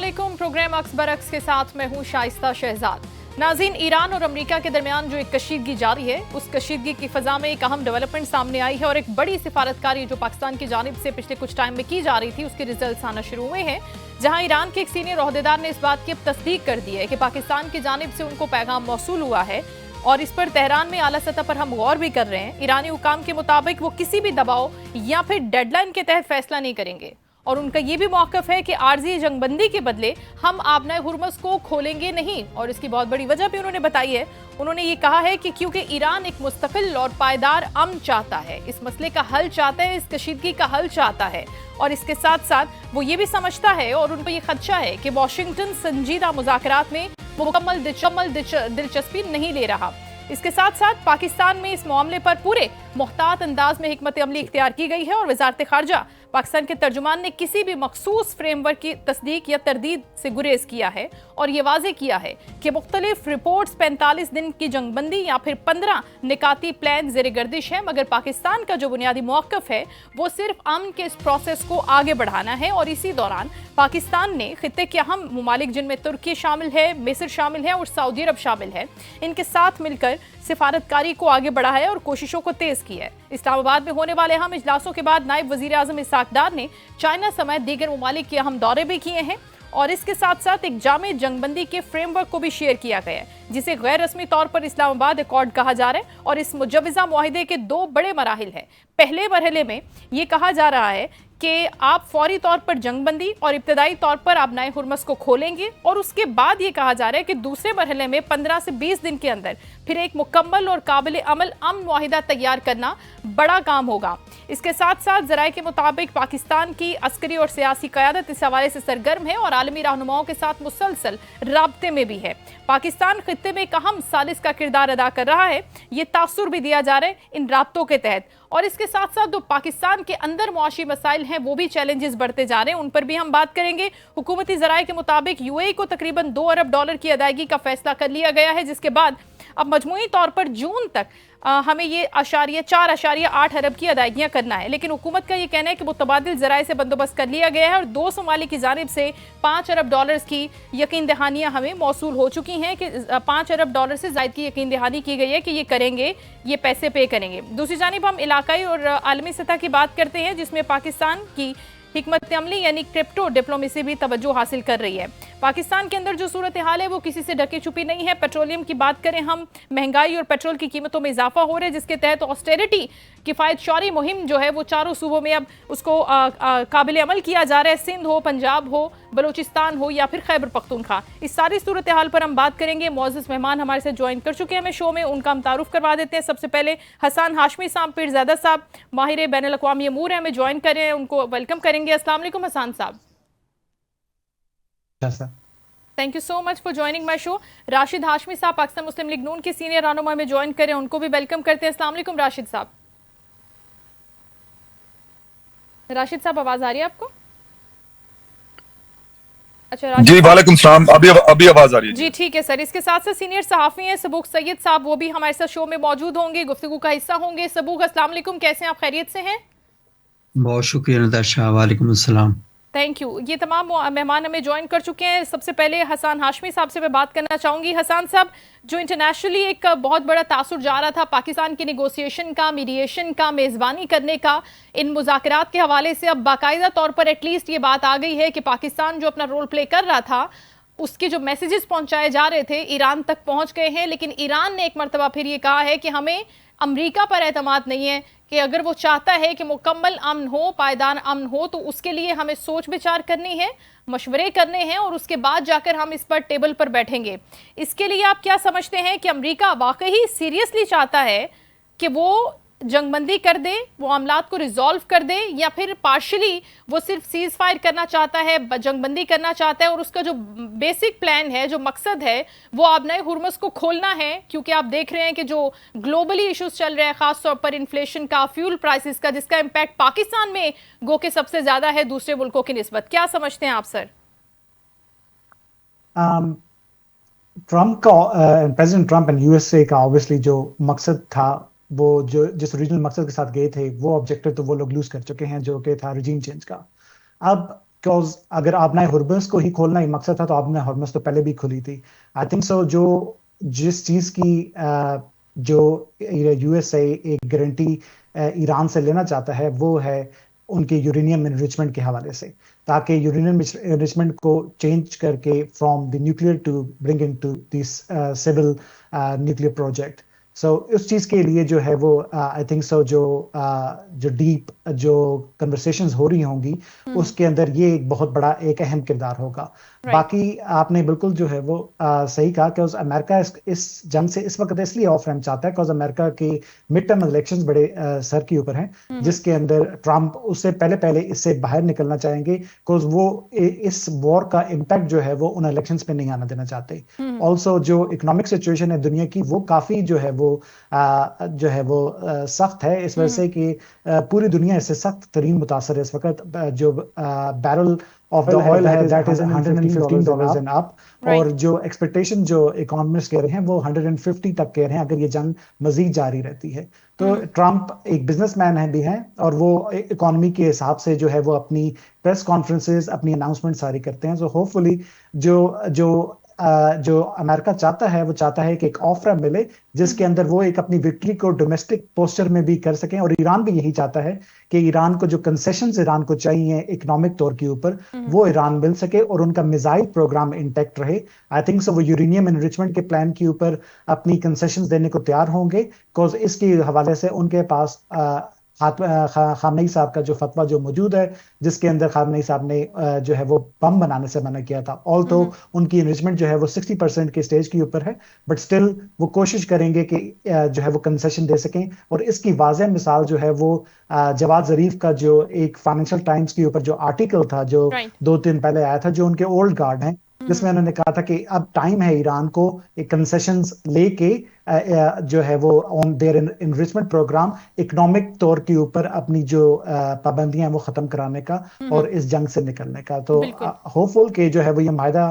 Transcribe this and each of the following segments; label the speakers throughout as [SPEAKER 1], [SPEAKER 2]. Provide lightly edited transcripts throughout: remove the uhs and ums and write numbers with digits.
[SPEAKER 1] अस्सलामुअलैकुम। प्रोग्राम अक्स बरक्स के साथ मैं हूं शाइस्ता शहजाद। नाज़रीन, ईरान और अमेरिका के दरमियान जो एक कशीदगी जारी है, उस कशीदगी की फजा में एक अहम डेवलपमेंट सामने आई है और एक बड़ी सिफारतकारी जो पाकिस्तान की जानिब से पिछले कुछ टाइम में की जा रही थी, उसके रिजल्ट आना शुरू हुए हैं। जहां ईरान के एक सीनियर ओहदेदार ने इस बात की अब तस्दीक कर दी है कि पाकिस्तान की जानिब से उनको पैगाम मौसूल हुआ है और इस पर तेहरान में आला सतह पर हम गौर भी कर रहे हैं। ईरानी हुकाम के मुताबिक वो किसी भी दबाव या फिर डेडलाइन के तहत फैसला नहीं करेंगे और उनका ये भी मौक़िफ़ है कि आर्जी जंगबंदी के बदले हम आबनाए हुर्मुज़ को खोलेंगे नहीं। और इसकी बहुत बड़ी वजह भी उन्होंने बताई है। उन्होंने ये कहा है कि क्योंकि ईरान एक मुस्तकिल और पायदार अमन चाहता है, इस मसले का हल चाहता है, इस कशीदगी का हल चाहता है और इसके साथ साथ वो ये भी समझता है और उन पर यह खदशा है कि वाशिंगटन संजीदा मुज़ाकरात में मुकम्मल दिलचस्पी नहीं ले रहा। इसके साथ साथ पाकिस्तान में इस मामले पर पूरे मोहतात अंदाज में हिकमत अमली इख्तियार की गई है और वजारत खारजा पाकिस्तान के तर्जुमान ने किसी भी मखसूस फ्रेमवर्क की तस्दीक या तरदीद से गुरेज किया है और ये वाजे किया है कि मुख्तलिफ रिपोर्ट्स 45 दिन की जंगबंदी या फिर 15 निकाती प्लान ज़ेर गर्दिश है, मगर पाकिस्तान का जो बुनियादी मौक़िफ़ है वो सिर्फ अमन के इस प्रोसेस को आगे बढ़ाना है। और इसी दौरान पाकिस्तान ने खित्ते के अहम ममालिक जिनमें तुर्की शामिल है, मिस्र शामिल है और सऊदी अरब शामिल है, इनके साथ मिलकर सिफारतकारी को आगे बढ़ा है और कोशिशों को तेज की है। इस्लामाबाद में होने वाले अहम इजलासों के बाद नायब वजीर आजम इसहाक डार ने चाइना समेत दीगर ममालिक के अहम दौरे भी किए हैं और इसके साथ साथ एक जामे जंगबंदी के फ्रेमवर्क को भी शेयर किया गया है, जिसे गैर रस्मी तौर पर इस्लामाबाद अकॉर्ड कहा जा रहा है। और इस मुजव्वज़ा मुआहिदे के दो बड़े मराहिल हैं। पहले मरहले में ये कहा जा रहा है कि आप फौरी तौर पर जंगबंदी और इब्तदाई तौर पर आबनाए हुर्मुज़ को खोलेंगे और उसके बाद ये कहा जा रहा है कि दूसरे मरहले में 15 से 20 दिन के अंदर फिर एक मुकम्मल और काबिल अमल अमन मुआहिदा तैयार करना बड़ा काम होगा। इसके साथ साथ ज़राए के मुताबिक पाकिस्तान की अस्करी और सियासी क़यादत इस हवाले से सरगर्म है और आलमी रहनुमाओं के साथ मुसलसल राब्ते में भी है। पाकिस्तान खित्ते में एक अहम सालिस का किरदार अदा कर रहा है, ये तासुर भी दिया जा रहा है इन राब्तों के तहत। और इसके साथ साथ जो पाकिस्तान के अंदर मुआशी मसाइल हैं वो भी चैलेंजेस बढ़ते जा रहे हैं, उन पर भी हम बात करेंगे। हुकूमती ज़राए के मुताबिक यूएई को तकरीबन $2 अरब की अदायगी का फैसला कर लिया गया है, जिसके बाद अब मजमूई तौर पर जून तक हमें ये 4.8 अरब की अदायगियाँ करना है। लेकिन हुकूमत का ये कहना है कि मुतबादिल ज़राए से बंदोबस्त कर लिया गया है और 2 ममालिक की जानिब से $5 अरब की यकीन दहानियाँ हमें मौसूल हो चुकी हैं कि $5 अरब से ज़ायद की यकीन दहानी की गई है कि ये करेंगे, ये पैसे पे करेंगे। दूसरी जानिब हम इलाकाई और आलमी सतह की बात करते हैं, जिसमें पाकिस्तान की हिकमत अमली यानी क्रिप्टो डिप्लोमेसी भी तवज्जो हासिल कर रही है। पाकिस्तान के अंदर जो सूरत हाल है वो किसी से ढकी छुपी नहीं है। पेट्रोलियम की बात करें हम, महंगाई और पेट्रोल की कीमतों में इजाफा हो रहा है, जिसके तहत ऑस्टेरिटी किफ़ायत शौरी मुहिम जो है वो चारों सूबों में अब उसको काबिल अमल किया जा रहा है। सिंध हो, पंजाब हो, बलूचिस्तान हो या फिर खैबर पख्तूनख्वा, इस सारी सूरत हाल पर हम बात करेंगे। मुअज़्ज़ज़ मेहमान हमारे साथ ज्वाइन कर चुके हैं हमें शो में, उनका हम तारुफ करवा देते हैं। सबसे पहले हसन हाशमी साहब पीरज़ादा साहब, माहिर बैनुल अक़वामी अमूर है, हमें ज्वाइन कर रहे हैं, उनको वेलकम करेंगे। अस्सलाम वालेकुम हसन साहब। Thank you so much for joining my show. Rashid Hashmi साहब पाकिस्तान मुस्लिम लीग नून के सीनियर रहनुमा में ज्वाइन करें, उनको भी वेलकम करते हैं। अस्सलाम वालेकुम राशिद साहब। राशिद साहब आवाज आ रही है आपको? अच्छा राशिद
[SPEAKER 2] जी, वालेकुम सलाम। अभी आवाज आ रही है
[SPEAKER 1] जी, ठीक है सर। इसके साथ साथ सीनियर सहाफ़ी हैं सबूक सैयद साहब, वो भी हमारे साथ शो में मौजूद होंगे, गुफ्तगू का हिस्सा होंगे। सबूक अस्सलाम वालेकुम, कैसे हैं आप? खैरियत से हैं?
[SPEAKER 3] बहुत शुक्रिया नताशा, वालेकुम अस्सलाम।
[SPEAKER 1] Thank you. ये तमाम मेहमान हमें ज्वाइन कर चुके हैं। सबसे पहले हसन हाशमी साहब से मैं बात करना चाहूँगी। हसन साहब, जो इंटरनेशनली एक बहुत बड़ा तासुर जा रहा था पाकिस्तान की नेगोशिएशन का, मीडिएशन का, मेज़बानी करने का, इन मुज़ाकरात के हवाले से अब बाकायदा तौर पर एटलीस्ट ये बात आ गई है कि पाकिस्तान जो अपना रोल प्ले कर रहा था उसके जो मैसेजेस पहुँचाए जा रहे थे ईरान तक पहुँच गए हैं। लेकिन ईरान ने एक मरतबा फिर ये कहा है कि हमें अमेरिका पर एतमाद नहीं है, कि अगर वो चाहता है कि मुकम्मल अमन हो, पायदान अमन हो, तो उसके लिए हमें सोच विचार करनी है, मशवरे करने हैं और उसके बाद जाकर हम इस पर टेबल पर बैठेंगे। इसके लिए आप क्या समझते हैं कि अमेरिका वाकई सीरियसली चाहता है कि वो जंगबंदी कर दे, वो मामलात को रिजॉल्व कर दे, या फिर पार्शली वो सिर्फ सीज फायर करना चाहता है, जंगबंदी करना चाहता है और उसका जो बेसिक प्लान है, जो मकसद है, वो आबनाए हुर्मुज़ को खोलना है? क्योंकि आप देख रहे हैं कि जो ग्लोबली इश्यूज चल रहे हैं, खास तौर पर इन्फ्लेशन का, फ्यूल प्राइसेस का, जिसका इम्पैक्ट पाकिस्तान में गो के सबसे ज्यादा है दूसरे मुल्कों की निस्बत। क्या समझते हैं आप सर?
[SPEAKER 4] ट्रम्प का, प्रेसिडेंट ट्रम्प एंड यूएसए का ऑब्वियसली जो मकसद था, वो जो जिस ओरिजिनल मकसद के साथ गए थे, वो ऑब्जेक्टिव तो वो लोग लूज कर चुके हैं, जो कि था रिजीम चेंज का। अब बिकॉज अगर आपने हॉर्मस को ही खोलना ही मकसद था तो आपने हॉर्मस तो पहले भी खुली थी। आई थिंक सो जो जिस चीज की जो यूएसए एक गारंटी ईरान से लेना चाहता है वो है उनके यूरेनियम एनरिचमेंट के हवाले से, ताकि यूरेनियम एनरिचमेंट को चेंज करके from the nuclear to bring in to this civil nuclear project. So उस चीज के लिए जो है वो आई थिंक सो जो डीप जो कन्वर्सेशंस हो रही होंगी उसके अंदर ये एक बहुत बड़ा एक अहम किरदार होगा। बाकी आपने बिल्कुल जो है वो सही कहा कि अमेरिका इस जंग से इस वक्त इसलिए ऑफ रैंप चाहता है बिकॉज अमेरिका के मिड टर्म इलेक्शंस बड़े सर के ऊपर हैं, जिसके अंदर ट्रंप उससे पहले इससे बाहर निकलना चाहेंगे बिकॉज वो इस वॉर का इम्पैक्ट जो है वो उन इलेक्शंस पे नहीं आना देना चाहते। ऑल्सो जो इकोनॉमिक सिचुएशन है दुनिया की वो काफी जो है वो सख्त है, इस वजह से कि पूरी दुनिया इससे सख्त तरीन मुतासर है इस वक्त। जो बैरल ऑफ द ऑयल है दैट इज $115 एंड अप, और जो एक्सपेक्टेशन जो इकोनॉमिस्ट कह रहे हैं वो 150 तक कह रहे हैं अगर ये जंग मजीद जारी रहती है। तो ट्रंप एक बिजनेसमैन है भी हैं और वो इकोनॉमी के हिसाब से जो है वो अपनी प्रेस कॉन्फ्रेंसेस अपनी अनाउंसमेंट सारी करते हैं। सो होपफुली जो अमेरिका चाहता है वो चाहता है कि एक ऑफर मिले जिसके अंदर वो एक अपनी विक्ट्री को डोमेस्टिक पोस्चर में भी कर सकें, और ईरान भी यही चाहता है कि ईरान को जो कंसेशंस ईरान को चाहिए इकोनॉमिक तौर के ऊपर वो ईरान मिल सके और उनका मिसाइल प्रोग्राम इंटैक्ट रहे। आई थिंक सो वो यूरेनियम एनरिचमेंट के प्लान के ऊपर अपनी कंसेशंस देने को तैयार होंगे बिकॉज इसके हवाले से उनके पास खामनेई साहब का जो फतवा जो मौजूद है जिसके अंदर खामनेई साहब ने जो है वो बम बनाने से मना किया था। ऑल तो उनकी एनरिचमेंट जो है वो 60% के स्टेज के ऊपर है, बट स्टिल वो कोशिश करेंगे कि जो है वो कंसेशन दे सकें। और इसकी वाज़ेह मिसाल जो है वो जवाद ज़रीफ का जो एक फाइनेंशियल टाइम्स के ऊपर जो आर्टिकल था जो 2 दिन पहले आया था, जो उनके ओल्ड गार्ड हैं, जिसमें उन्होंने कहा था कि अब टाइम है ईरान को एक कंसेशंस लेके जो है वो on their enrichment program economic तौर के ऊपर अपनी जो पाबंदियां वो खत्म कराने का और इस जंग से निकलने का। तो होपफुल के जो है वो ये मायदा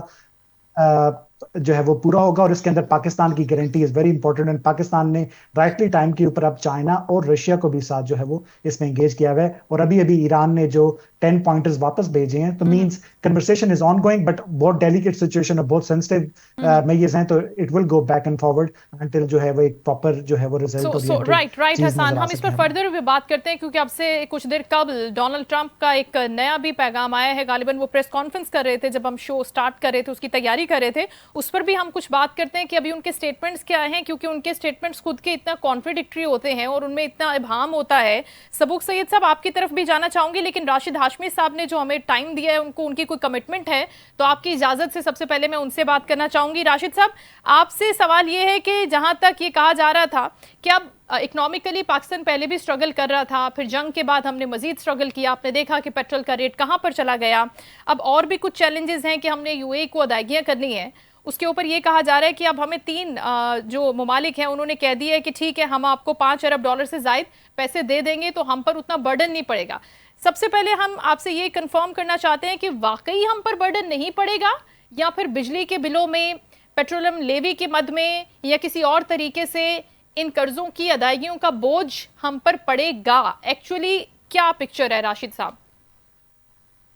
[SPEAKER 4] जो है वो पूरा होगा और इसके अंदर पाकिस्तान की guarantee is very important. And Pakistan ने राइटली टाइम के ऊपर अब चाइना और रशिया को भी साथ जो है वो इसमें एंगेज किया हुआ है। और अभी ईरान ने जो 10 पॉइंटर्स वापस भेजे हैं, तो means conversation is on going, but बहुत डेलिकेट सिचुएशन है, बहुत सेंसिटिव मेजर्स हैं, तो it will go back and forward until जो है वो एक प्रॉपर जो है वो रिजल्ट।
[SPEAKER 1] राइट हसन, हम इस पर फर्दर भी बात करते हैं क्योंकि अब से कुछ देर कबल डोनाल्ड ट्रंप का एक नया भी पैगाम आया है। गालिबन वो प्रेस कॉन्फ्रेंस कर रहे थे जब हम शो स्टार्ट कर रहे थे, उसकी तैयारी कर रहे थे, उस पर भी हम कुछ बात करते हैं कि अभी उनके स्टेटमेंट्स क्या हैं, क्योंकि उनके स्टेटमेंट्स खुद के इतना कॉन्ट्रडिक्टरी होते हैं और उनमें इतना इबाम होता है। सबूक सैयद साहब, आपकी तरफ भी जाना चाहूंगी, लेकिन राशिद हाशमी साहब ने जो हमें टाइम दिया है उनको उनकी कोई कमिटमेंट है, तो आपकी इजाजत से सबसे पहले मैं उनसे बात करना चाहूंगी। राशिद साहब, आपसे सवाल ये है कि जहां तक ये कहा जा रहा था कि अब इकोनॉमिकली पाकिस्तान पहले भी स्ट्रगल कर रहा था, फिर जंग के बाद हमने मजीद स्ट्रगल किया, आपने देखा कि पेट्रोल का रेट कहां पर चला गया, अब और भी कुछ चैलेंजेस हैं कि हमने यूएई को अदायगियां करनी है। उसके ऊपर ये कहा जा रहा है कि अब हमें 3 जो ममालिक हैं उन्होंने कह दिया है कि ठीक है, हम आपको $5 अरब से जायद पैसे दे देंगे तो हम पर उतना बर्डन नहीं पड़ेगा। सबसे पहले हम आपसे ये कंफर्म करना चाहते हैं कि वाकई हम पर बर्डन नहीं पड़ेगा, या फिर बिजली के बिलों में, पेट्रोलियम लेवी के मद में, या किसी और तरीके से इन कर्जों की अदायगियों का बोझ हम पर पड़ेगा। एक्चुअली क्या पिक्चर है राशिद साहब?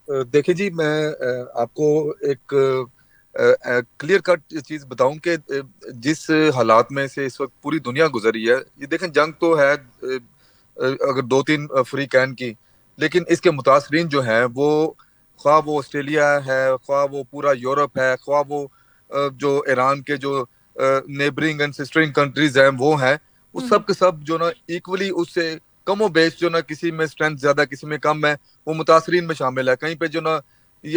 [SPEAKER 2] देखिए जी, मैं आपको एक क्लियर कट चीज बताऊं कि जिस हालात में से इस वक्त पूरी दुनिया गुजरी है, ये देखें, जंग तो है अगर 2-3 फ्री कैन की, लेकिन इसके मुतासरीन जो हैं वो ख्वाह वो ऑस्ट्रेलिया है, ख्वाह वो पूरा यूरोप है, ख्वाह वो जो ईरान के जो नेबरिंग एंड सिस्टरिंग कंट्रीज हैं वो हैं, वो सब के सब जो ना इक्वली उससे कमो बेश जो ना किसी में स्ट्रेंथ ज्यादा किसी में कम है, वो मुतासरीन में शामिल है। कहीं पे जो ना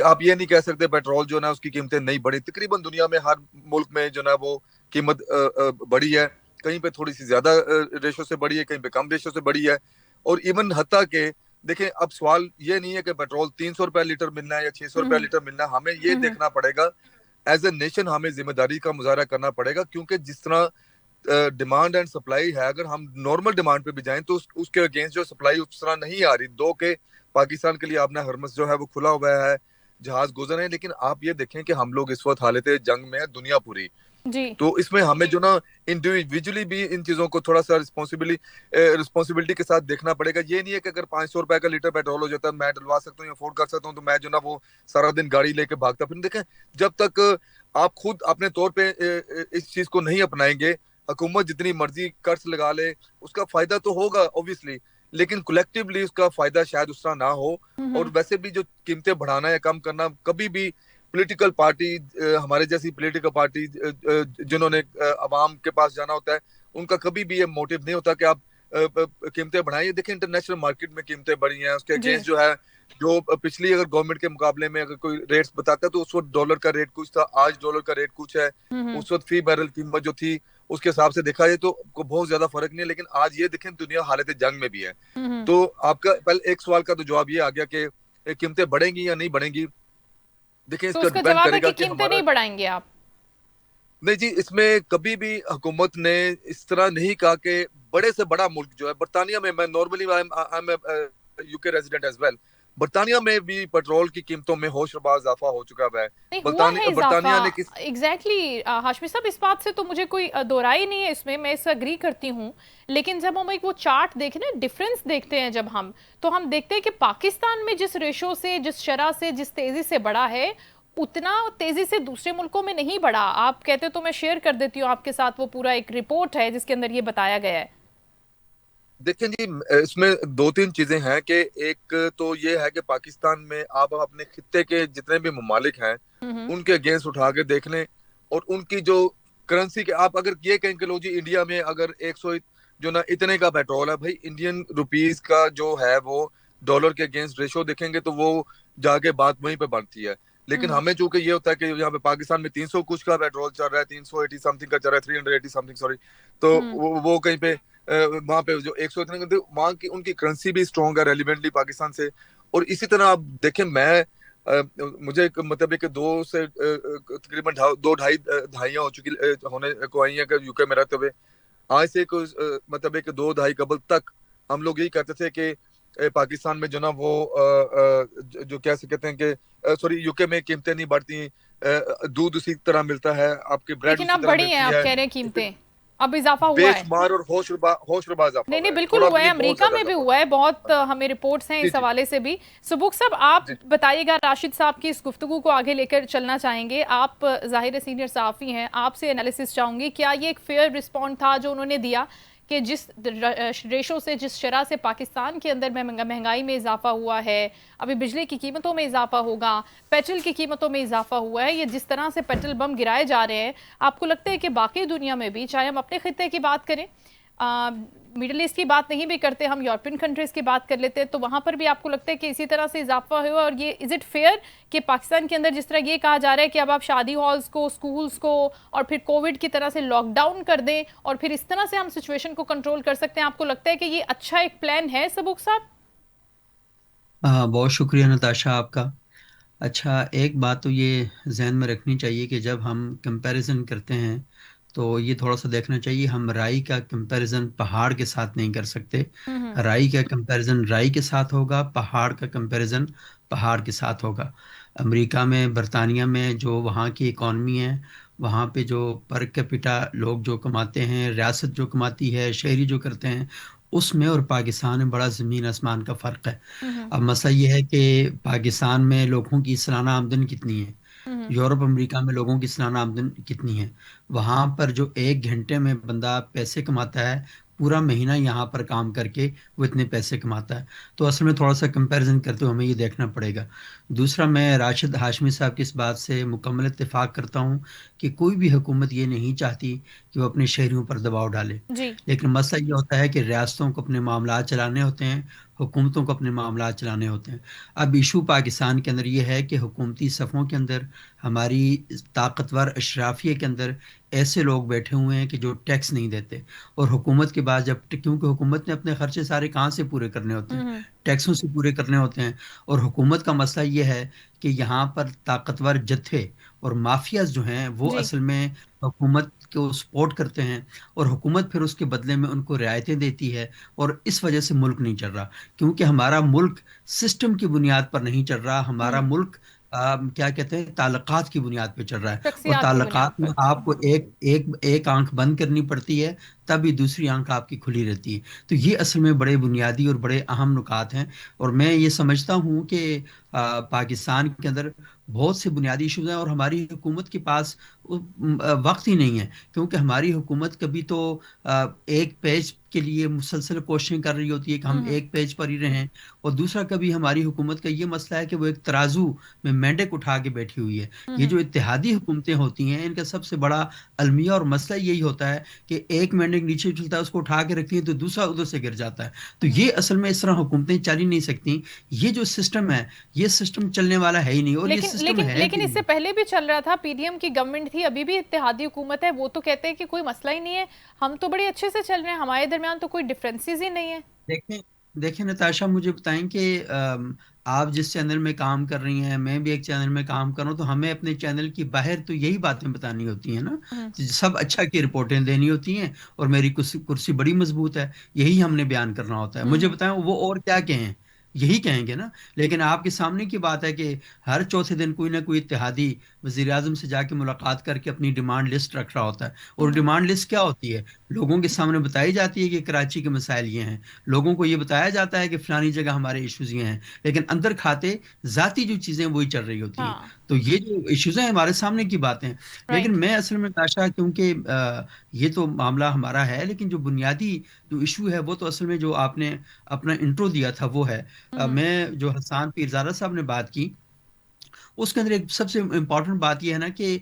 [SPEAKER 2] आप ये नहीं कह सकते पेट्रोल जो ना उसकी कीमतें नहीं बढ़ी, तकरीबन दुनिया में हर मुल्क में जो ना वो कीमत बढ़ी है, कहीं पे थोड़ी सी ज्यादा रेशो से बढ़ी है, कहीं पे कम रेशो से बढ़ी है। और इवन हत्ता के देखें, अब सवाल ये नहीं है कि पेट्रोल 300 रुपए लीटर मिलना है या 600 रुपए लीटर मिलना है, हमें ये देखना पड़ेगा एज ए नेशन, हमें जिम्मेदारी का मुजाहरा करना पड़ेगा, क्योंकि जिस तरह डिमांड एंड सप्लाई है, अगर हम नॉर्मल डिमांड पे भी जाएं तो उसके अगेंस्ट जो सप्लाई उस तरह नहीं आ रही। दो के पाकिस्तान के लिए आपने हरमस जो है वो खुला हुआ है, जहाज गुजर है, लेकिन आप ये देखें कि हम लोग इस वक्त हालत जंग में है, दुनिया पूरी,
[SPEAKER 1] जी।
[SPEAKER 2] तो इसमें हमें जो ना इंडिविजुअली भी इन चीजों को थोड़ा सा रिस्पॉन्सिबिलिटी के साथ देखना पड़ेगा। ये नहीं है कि अगर 500 रुपए का लीटर पेट्रोल हो जाता है, मैं डलवा सकता हूँ या अफोर्ड कर सकता हूँ, तो मैं जो ना वो सारा दिन गाड़ी लेके भागता फिर। देखें, जब तक आप खुद अपने तौर पे इस चीज को नहीं अपनाएंगे, हुकूमत जितनी मर्जी कर्ज लगा ले, उसका फायदा तो होगा ऑब्वियसली, लेकिन कलेक्टिवली उसका फायदा शायद उस तरह ना हो। और वैसे भी जो कीमतें बढ़ाना या कम करना, कभी भी पॉलिटिकल पार्टी, हमारे जैसी पॉलिटिकल पार्टी जिन्होंने अवाम के पास जाना होता है, उनका कभी भी ये मोटिव नहीं होता कि आप कीमतें बढ़ाएं। देखिए, इंटरनेशनल मार्केट में कीमतें बढ़ी हैं, उसके
[SPEAKER 1] जी।
[SPEAKER 2] अगेंस्ट जो है, जो पिछली अगर गवर्नमेंट के मुकाबले में अगर कोई रेट्स बताता है, तो उस वक्त डॉलर का रेट कुछ था, आज डॉलर का रेट कुछ है। उस वक्त फी बैरल कीमत जो थी, उसके हिसाब से देखा जाए तो बहुत ज्यादा फर्क नहीं है। लेकिन आज ये देखें, दुनिया हालत जंग में भी है। तो आपका पहले एक सवाल का तो जवाब ये आ गया कि कीमतें बढ़ेंगी या नहीं बढ़ेंगी। देखिए,
[SPEAKER 1] तो
[SPEAKER 2] इसका
[SPEAKER 1] उसका
[SPEAKER 2] डिपेंड
[SPEAKER 1] जवाब है
[SPEAKER 2] करेगा
[SPEAKER 1] कि
[SPEAKER 2] कि
[SPEAKER 1] कीमतें
[SPEAKER 2] हमारा,
[SPEAKER 1] नहीं बढ़ाएंगे आप।
[SPEAKER 2] नहीं जी, इसमें कभी भी हुकूमत ने इस तरह नहीं कहा कि बड़े से बड़ा मुल्क जो है बर्तानिया में, मैं normally I am UK resident as well, बर्तानिया में भी पेट्रोल की कीमतों में होशरुबा इजाफा हो चुका है।
[SPEAKER 1] नहीं हुआ है इजाफा,
[SPEAKER 2] बर्तानिया ने किस,
[SPEAKER 1] एग्जैक्टली हाशमी साहब, इस बात से तो मुझे कोई दोराई नहीं है, इसमें मैं इससे अग्री करती हूँ। लेकिन जब हम एक वो चार्ट देखें ना, डिफरेंस देखते हैं जब हम, तो हम देखते हैं कि पाकिस्तान में जिस रेशो से, जिस शरह से, जिस तेजी से बढ़ा है, उतना तेजी से दूसरे मुल्कों में नहीं बढ़ा। आप कहते तो मैं शेयर कर देती हूँ आपके साथ, वो पूरा एक रिपोर्ट है जिसके अंदर ये बताया गया है।
[SPEAKER 2] देखें जी, इसमें दो तीन चीजें हैं कि एक तो ये है कि पाकिस्तान में आप अपने खित्ते के जितने भी ममालिक हैं, उनके अगेंस्ट उठा के देख लें, और उनकी जो करेंसी के, आप अगर ये कहें कि लो जी, इंडिया में अगर 100 जो ना इतने का पेट्रोल है, भाई इंडियन रुपीस का जो है वो डॉलर के अगेंस्ट रेशो देखेंगे तो वो जाके बात वहीं पे बनती है। लेकिन हमें चूंकि ये होता है कि यहाँ पे पाकिस्तान में 300 कुछ का पेट्रोल चल रहा है, 380 समथिंग का चल रहा है, 380 समथिंग, सॉरी, तो वो कहीं पे वहां पे जो 100 इतने, वहां की उनकी करेंसी भी स्ट्रॉन्ग है रेलिवेंटली पाकिस्तान से। और इसी तरह आप देखें, मैं मुझे मतलब एक तकरीबन दो ढाई दहाइयां हो चुकी होने को आई है यूके में रहते हुए। आज से मतलब एक दो दहाई कबल तक हम लोग यही कहते थे कि पाकिस्तान में जो ना वो जो क्या से कहते हैं कि सॉरी, यूके में कीमतें नहीं बढ़ती, दूध उसी तरह मिलता है, आपकी ब्रेड
[SPEAKER 1] लेकिन
[SPEAKER 2] उसी
[SPEAKER 1] अब
[SPEAKER 2] तरह
[SPEAKER 1] बढ़ी है,
[SPEAKER 2] मिलती
[SPEAKER 1] आप
[SPEAKER 2] है।
[SPEAKER 1] कह रहे हैं कीमतें, अब इजाफा हुआ है।
[SPEAKER 2] बेशुमार और होशरुबा इजाफा
[SPEAKER 1] नहीं
[SPEAKER 2] हुआ
[SPEAKER 1] नहीं,
[SPEAKER 2] है,
[SPEAKER 1] बिल्कुल
[SPEAKER 2] थोड़ा
[SPEAKER 1] हुआ
[SPEAKER 2] भी
[SPEAKER 1] है,
[SPEAKER 2] नहीं, बहुत
[SPEAKER 1] अमेरिका
[SPEAKER 2] ज्यादा
[SPEAKER 1] में भी
[SPEAKER 2] इजाफा
[SPEAKER 1] हुआ है, बहुत हमें रिपोर्ट्स हैं
[SPEAKER 2] जी
[SPEAKER 1] इस
[SPEAKER 2] जी
[SPEAKER 1] हवाले से भी। सुबुक साहब, आप
[SPEAKER 2] जी।
[SPEAKER 1] बताइएगा, राशिद साहब की इस गुफ्तगू को आगे लेकर चलना चाहेंगे। आप जाहिर है सीनियर सहाफ़ी हैं, आपसे एनालिसिस चाहूंगी, क्या ये एक फेयर रिस्पॉन्ड था जो उन्होंने दिया कि जिस रेशो से, जिस शरह से पाकिस्तान के अंदर महंगाई में इजाफा हुआ है, अभी बिजली की कीमतों में इजाफा होगा, पेट्रोल की कीमतों में इजाफा हुआ है, ये जिस तरह से पेट्रोल बम गिराए जा रहे हैं, आपको लगता है कि बाकी दुनिया में भी, चाहे हम अपने खित्ते की बात करें, मिडिल ईस्ट की बात नहीं भी करते, हम यूरोपियन कंट्रीज की बात कर लेते हैं, तो वहां पर भी आपको लगता है कि इसी तरह से इजाफा हुआ? और ये इज इट फेयर कि पाकिस्तान के अंदर जिस तरह ये कहा जा रहा है कि अब आप शादी हॉल्स को, स्कूल्स को, और फिर कोविड की तरह से लॉकडाउन कर दें और फिर इस तरह से हम सिचुएशन को कंट्रोल कर सकते हैं, आपको लगता है कि ये अच्छा एक प्लान है सबूक साहब?
[SPEAKER 3] बहुत शुक्रिया नताशा आपका। अच्छा, एक बात तो ये जहन में रखनी चाहिए कि जब हम कंपैरिजन करते हैं तो ये थोड़ा सा देखना चाहिए, हम राई का कंपैरिजन पहाड़ के साथ नहीं कर सकते। राई का कंपैरिजन राई के साथ होगा, पहाड़ का कंपैरिजन पहाड़ के साथ होगा। अमेरिका में, बरतानिया में जो वहाँ की इकॉनमी है, वहाँ पे जो पर कैपिटा लोग जो कमाते हैं, रियासत जो कमाती है, शहरी जो करते हैं, उसमें और पाकिस्तान में बड़ा ज़मीन आसमान का फ़र्क है। अब मसला ये है कि पाकिस्तान में लोगों की सालाना आमदनी कितनी है, यूरोप अमेरिका में लोगों की सालाना आमदनी कितनी है। वहाँ पर जो एक घंटे में बंदा पैसे कमाता है, पूरा महीना यहाँ पर काम करके वो इतने पैसे कमाता है। तो असल में थोड़ा सा कंपैरिजन करते हुए हमें ये देखना पड़ेगा। दूसरा, मैं राशिद हाशमी साहब की इस बात से मुकम्मल इत्तेफाक करता हूँ कि कोई भी हुकूमत ये नहीं चाहती कि वो अपने शहरियों पर दबाव डाले।
[SPEAKER 1] जी।
[SPEAKER 3] लेकिन मसला ये होता है कि रियासतों को अपने मामला चलाने होते हैं, हुकूमतों को अपने मामला चलाने होते हैं। अब इशू पाकिस्तान के अंदर ये है कि हुकूमती सफ़ों के अंदर, हमारी ताकतवर अशराफिया के अंदर ऐसे लोग बैठे हुए हैं कि जो टैक्स नहीं देते। और हुकूमत के बाद जब, क्योंकि हुकूमत ने अपने खर्चे सारे कहाँ से पूरे करने होते हैं, टैक्सों से पूरे करने होते हैं। और हुकूमत का मसला ये है कि यहाँ पर ताकतवर जत्थे और माफियाज जो हैं वो
[SPEAKER 1] जी।
[SPEAKER 3] असल में हुकूमत को सपोर्ट करते हैं, और हुकूमत फिर उसके बदले में उनको रियायतें देती है। और इस वजह से मुल्क नहीं चल रहा, क्योंकि हमारा मुल्क सिस्टम की बुनियाद पर नहीं चल रहा। हमारा मुल्क क्या कहते हैं, ताल्लुकात की बुनियाद पे चल रहा है। और
[SPEAKER 1] शख्सियात की बुनियाद
[SPEAKER 3] ताल्लुकात में
[SPEAKER 1] पर।
[SPEAKER 3] आपको एक आंख बंद करनी पड़ती है, तभी दूसरी आंख आपकी खुली रहती है। तो ये असल में बड़े बुनियादी और बड़े अहम नुकात हैं। और मैं ये समझता हूँ कि पाकिस्तान के अंदर बहुत से बुनियादी इशूज हैं, और हमारी हुकूमत के पास वक्त ही नहीं है, क्योंकि हमारी हुकूमत कभी तो एक पेज के लिए मुसलसल कोशिशें कर रही होती है कि हम
[SPEAKER 1] हम्म
[SPEAKER 3] एक पेज पर ही रहें, और दूसरा कभी हमारी हुकूमत का ये मसला है कि वो एक तराजू में मेंढक उठा के बैठी हुई है। ये
[SPEAKER 1] हम्म
[SPEAKER 3] जो इत्तेहादी हुकूमतें होती हैं, इनका सबसे बड़ा अलमिया और मसला यही होता है कि एक मेंढक नीचे चलता है, उसको उठा के रखती है, तो दूसरा उधर से गिर जाता है। तो
[SPEAKER 1] हम्म।
[SPEAKER 3] ये असल में इस तरह हुकूमतें चल ही नहीं सकती। ये जो सिस्टम है, ये सिस्टम चलने वाला है ही नहीं, और ये
[SPEAKER 1] लेकिन
[SPEAKER 3] सिस्टम
[SPEAKER 1] लेकिन
[SPEAKER 3] है
[SPEAKER 1] लेकिन
[SPEAKER 3] भी
[SPEAKER 1] इससे
[SPEAKER 3] नहीं।
[SPEAKER 1] पहले भी चल रहा था, पीडीएम की गवर्नमेंट थी, अभी भी इत्तेहादी हुकूमत है, वो तो कहते हैं कि कोई मसला ही नहीं है, हम तो बड़े अच्छे से चल रहे हैं, हमारे दरमियान तो कोई डिफरेंसेस ही नहीं है।
[SPEAKER 3] देखें देखें नताशा, मुझे बताएं कि आप जिस चैनल में काम कर रही हैं, मैं भी एक चैनल में काम कर रहा हूं, तो हमें अपने चैनल की बाहर तो यही बातें बतानी होती हैं ना।
[SPEAKER 1] हम्म
[SPEAKER 3] तो सब अच्छा की रिपोर्टें देनी होती हैं, और मेरी कुर्सी कुर्सी बड़ी मजबूत है, यही हमने बयान करना होता है। मुझे
[SPEAKER 1] हम्म
[SPEAKER 3] बताएं वो और क्या कहें, यही कहेंगे ना। लेकिन आपके सामने की बात है कि हर चौथे दिन कोई ना कोई इत्तेहादी वजीर आजम से जाके मुलाकात करके अपनी डिमांड लिस्ट रख रहा होता है। और
[SPEAKER 1] हम्म
[SPEAKER 3] डिमांड लिस्ट क्या होती है? लोगों के सामने बताई जाती है कि कराची के मसाइल ये हैं, लोगों को ये बताया जाता है कि फलानी जगह हमारे इश्यूज ये हैं, लेकिन अंदर खाते जाती जो चीजें वही चल रही होती हैं।
[SPEAKER 1] हाँ।
[SPEAKER 3] तो ये जो इश्यूज हैं हमारे सामने की बातें हैं। लेकिन
[SPEAKER 1] राइट।
[SPEAKER 3] मैं असल में ताशा, क्योंकि ये तो मामला हमारा है, लेकिन जो बुनियादी जो इशू है वो तो असल में जो आपने अपना इंट्रो दिया था वो है।
[SPEAKER 1] हम्म
[SPEAKER 3] मैं जो हसन पीरजादा साहब ने बात की, उसके अंदर एक सबसे इम्पोर्टेंट बात यह है ना कि